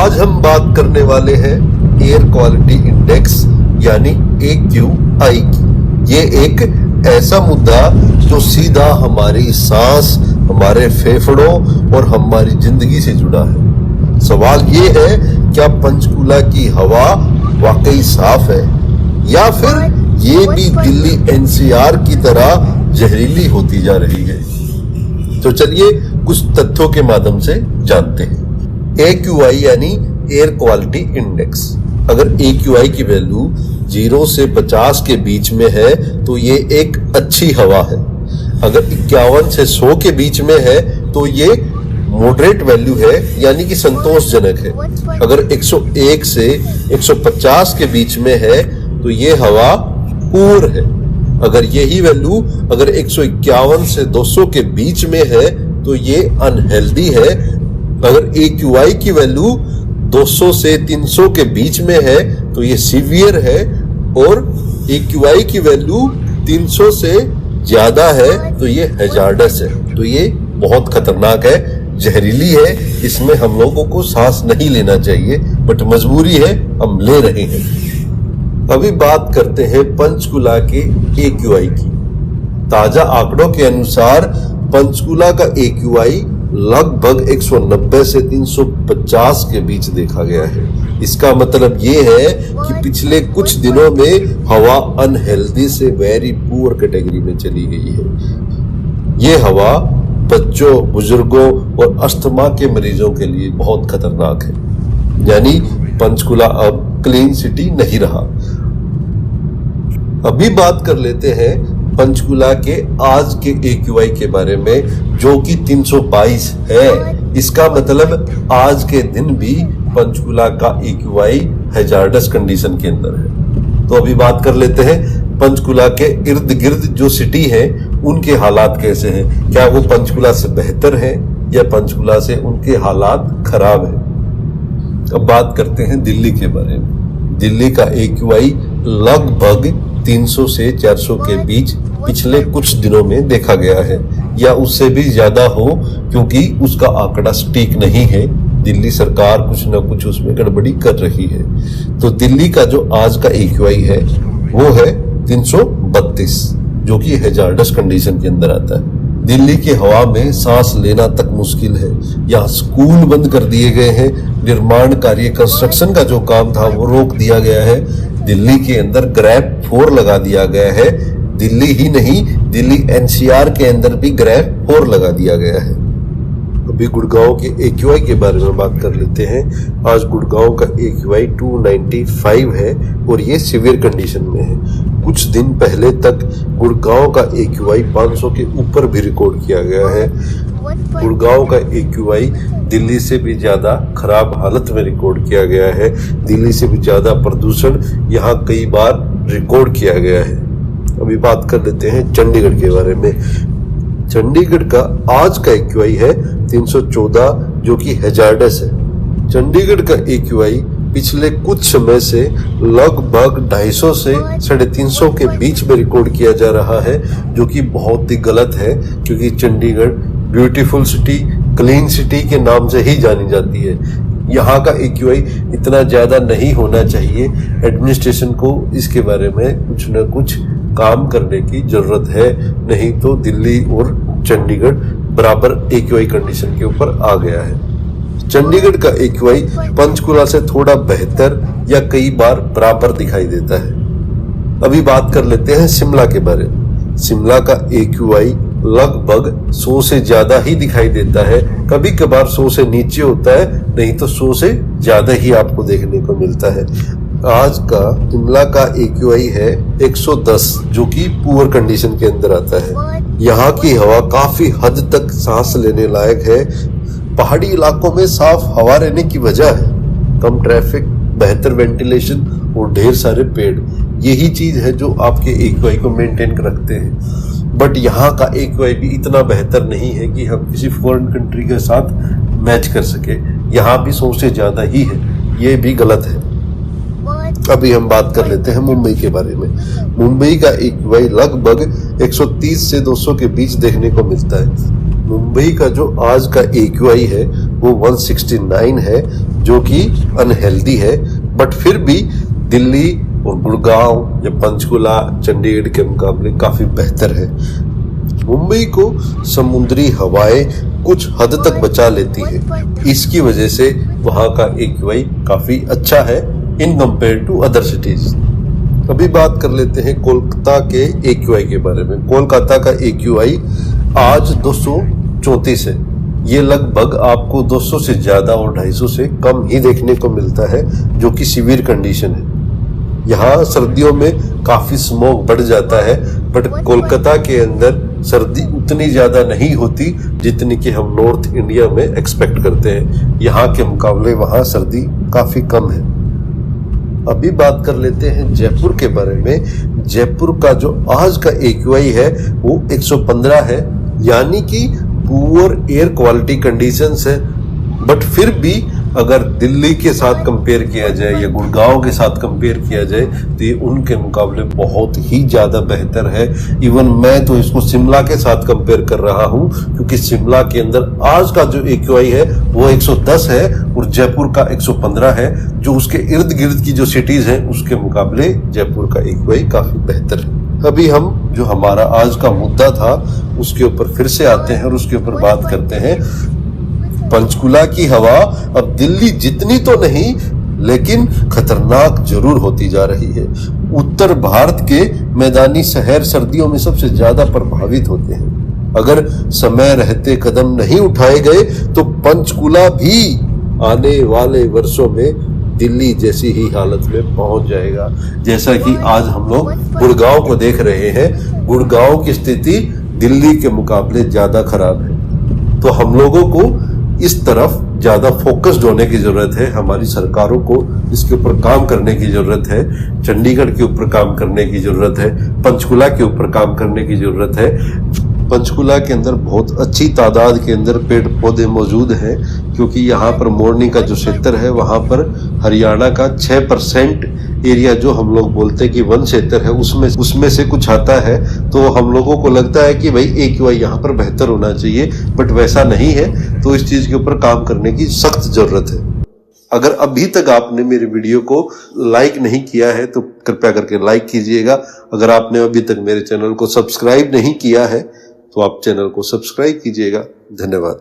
आज हम बात करने वाले हैं एयर क्वालिटी इंडेक्स यानी AQI की। ये एक ऐसा मुद्दा जो सीधा हमारी सांस, हमारे फेफड़ों और हमारी जिंदगी से जुड़ा है। सवाल ये है, क्या पंचकूला की हवा वाकई साफ है या फिर ये भी दिल्ली NCR की तरह जहरीली होती जा रही है? तो चलिए कुछ तथ्यों के माध्यम से जानते हैं। AQI यानी एयर क्वालिटी इंडेक्स। अगर AQI की वैल्यू 0 से 50 के बीच में है तो ये एक अच्छी हवा है। अगर 51 से 100 के बीच में है तो ये मॉडरेट वैल्यू है, यानी कि संतोषजनक है। अगर 101 से 150 के बीच में है तो ये हवा पुअर है। अगर यही वैल्यू अगर 151 से 200 के बीच में है तो ये अनहेल्दी है। अगर AQI की वैल्यू 200 से 300 के बीच में है तो ये सीवियर है, और AQI की वैल्यू 300 से ज्यादा है तो ये हैजार्डस है। तो ये बहुत खतरनाक है, जहरीली है। इसमें हम लोगों को सांस नहीं लेना चाहिए, बट मजबूरी है, हम ले रहे हैं। अभी बात करते हैं पंचकुला के AQI की। ताजा आंकड़ों के अनुसार पंचकुला का AQI लगभग 190 से 350 के बीच देखा गया है। इसका मतलब ये है कि पिछले कुछ दिनों में हवा अनहेल्दी से वेरी पुअर कैटेगरी में चली गई है। ये हवा बच्चों, बुजुर्गों और अस्थमा के मरीजों के लिए बहुत खतरनाक है। यानी पंचकुला अब क्लीन सिटी नहीं रहा। अभी बात कर लेते हैं पंचकुला के आज के AQI के बारे में, जो कि 322 है। इसका मतलब आज के दिन भी पंचकुला का AQI हैजार्डस कंडीशन के अंदर है। तो अभी बात कर लेते हैं पंचकुला के इर्द गिर्द जो सिटी है उनके हालात कैसे हैं। क्या वो पंचकुला से बेहतर है या पंचकुला से उनके हालात खराब है? अब बात करते हैं दिल्ली के बारे में। दिल्ली का AQI लगभग 300 से 400 के बीच पिछले कुछ दिनों में देखा गया है, या उससे भी ज्यादा हो, क्योंकि उसका आंकड़ा सटीक नहीं है। दिल्ली सरकार कुछ ना कुछ उसमें गड़बड़ी कर रही है। तो दिल्ली का जो आज का AQI है वो है 332, जो कि हैजार्डस कंडीशन के अंदर आता है। दिल्ली की हवा में सांस लेना तक मुश्किल है। यहाँ स्कूल बंद कर दिए गए हैं। निर्माण कार्य, कंस्ट्रक्शन का जो काम था वो रोक दिया गया है। दिल्ली के अंदर ग्रैब 4 लगा दिया गया है। दिल्ली ही नहीं, दिल्ली NCR के अंदर भी ग्रैब 4 लगा दिया गया है। अभी गुड़गांव के AQI के बारे में बात कर लेते हैं। आज गुड़गांव का AQI 295 है और ये सीवियर कंडीशन में है। कुछ दिन पहले तक गुड़गांव का AQI 500 के ऊपर भी रिकॉर्ड किया गया है। गुड़गांव का AQI दिल्ली से भी ज्यादा खराब हालत में रिकॉर्ड किया गया है। दिल्ली से भी ज्यादा प्रदूषण यहाँ कई बार रिकॉर्ड किया गया है। अभी बात कर लेते हैं चंडीगढ़ के बारे में। चंडीगढ़ का आज का AQI है 314, जो कि हैजार्डस है। चंडीगढ़ का AQI पिछले कुछ समय से लगभग 250 से 350 के बीच में रिकॉर्ड किया जा रहा है, जो कि बहुत ही गलत है, क्योंकि Chandigarh beautiful city, clean city के नाम से ही जानी जाती है। यहाँ का AQI इतना ज्यादा नहीं होना चाहिए। एडमिनिस्ट्रेशन को इसके बारे में कुछ न कुछ काम करने की जरूरत है, नहीं तो दिल्ली और चंडीगढ़ बराबर AQI कंडीशन के ऊपर आ गया है। चंडीगढ़ का AQI पंचकुला से थोड़ा बेहतर या कई बार बराबर दिखाई देता है। अभी बात कर लेते हैं शिमला के बारे में। शिमला का AQI लगभग 100 से ज्यादा ही दिखाई देता है। कभी कभार 100 से नीचे होता है, नहीं तो 100 से ज्यादा ही आपको देखने को मिलता है। आज का शिमला का AQI है 110, जो कि पुअर कंडीशन के अंदर आता है। यहाँ की हवा काफी हद तक सांस लेने लायक है। पहाड़ी इलाकों में साफ हवा रहने की वजह है कम ट्रैफिक, बेहतर वेंटिलेशन और ढेर सारे पेड़। यही चीज है जो आपके AQI को मेंटेन रखते हैं। बट यहाँ का AQI भी इतना बेहतर नहीं है कि हम किसी फॉरेन कंट्री के साथ मैच कर सके। यहाँ भी 100 से ज्यादा ही है, ये भी गलत है। अभी हम बात कर लेते हैं मुंबई के बारे में। मुंबई का AQI लगभग 130 से 200 के बीच देखने को मिलता है। मुंबई का जो आज का AQI है वो 169 है, जो कि अनहेल्दी है, बट फिर भी दिल्ली और गुड़गांव या पंचकुला, चंडीगढ़ के मुकाबले काफी बेहतर है। मुंबई को समुद्री हवाएं कुछ हद तक बचा लेती है, इसकी वजह से वहां का AQI काफी अच्छा है in compare to other cities. अभी बात कर लेते हैं कोलकाता के AQI के बारे में। कोलकाता का AQI आज 234 है। ये लगभग आपको 200 से ज्यादा और 250 से कम ही देखने को मिलता है, जो कि सीवियर कंडीशन है। यहाँ सर्दियों में काफी स्मोक बढ़ जाता है, बट कोलकाता के अंदर सर्दी उतनी ज्यादा नहीं होती जितनी कि हम नॉर्थ इंडिया में एक्सपेक्ट करते हैं। यहाँ के मुकाबले वहाँ सर्दी काफी कम है। अभी बात कर लेते हैं जयपुर के बारे में। जयपुर का जो आज का AQI है वो 115 है, यानी कि पुअर एयर क्वालिटी कंडीशंस है। बट फिर भी अगर दिल्ली के साथ कंपेयर किया जाए या गुड़गांव के साथ कंपेयर किया जाए तो ये उनके मुकाबले बहुत ही ज्यादा बेहतर है। इवन मैं तो इसको शिमला के साथ कंपेयर कर रहा हूं, क्योंकि शिमला के अंदर आज का जो AQI है वो 110 है और जयपुर का 115 है, जो उसके इर्द गिर्द की जो सिटीज हैं उसके मुकाबले जयपुर का AQI काफी बेहतर है। अभी हम जो हमारा आज का मुद्दा था उसके ऊपर फिर से आते हैं और उसके ऊपर बात करते हैं। पंचकुला की हवा अब दिल्ली जितनी तो नहीं, लेकिन खतरनाक जरूर होती जा रही है। उत्तर भारत के मैदानी शहर सर्दियों में सबसे ज्यादा प्रभावित होते हैं। अगर समय रहते कदम नहीं उठाए गए तो पंचकुला भी आने वाले वर्षों में दिल्ली जैसी ही हालत में पहुंच जाएगा। जैसा कि आज हम लोग गुड़गांव को देख रहे हैं, गुड़गांव की स्थिति दिल्ली के मुकाबले ज्यादा खराब है। तो हम लोगों को इस तरफ ज्यादा फोकस्ड होने की जरूरत है। हमारी सरकारों को इसके ऊपर काम करने की जरूरत है। चंडीगढ़ के ऊपर काम करने की जरूरत है, पंचकुला के ऊपर काम करने की जरूरत है। पंचकुला के अंदर बहुत अच्छी तादाद के अंदर पेड़ पौधे मौजूद हैं, क्योंकि यहाँ पर मोरनी का जो क्षेत्र है वहां पर हरियाणा का 6% एरिया जो हम लोग बोलते हैं कि वन क्षेत्र है, उसमें से कुछ आता है। तो हम लोगों को लगता है कि भाई AQI यहाँ पर बेहतर होना चाहिए, बट वैसा नहीं है। तो इस चीज के ऊपर काम करने की सख्त जरूरत है। अगर अभी तक आपने मेरे वीडियो को लाइक नहीं किया है तो कृपया करके लाइक कीजिएगा। अगर आपने अभी तक मेरे चैनल को सब्सक्राइब नहीं किया है तो आप चैनल को सब्सक्राइब कीजिएगा। धन्यवाद।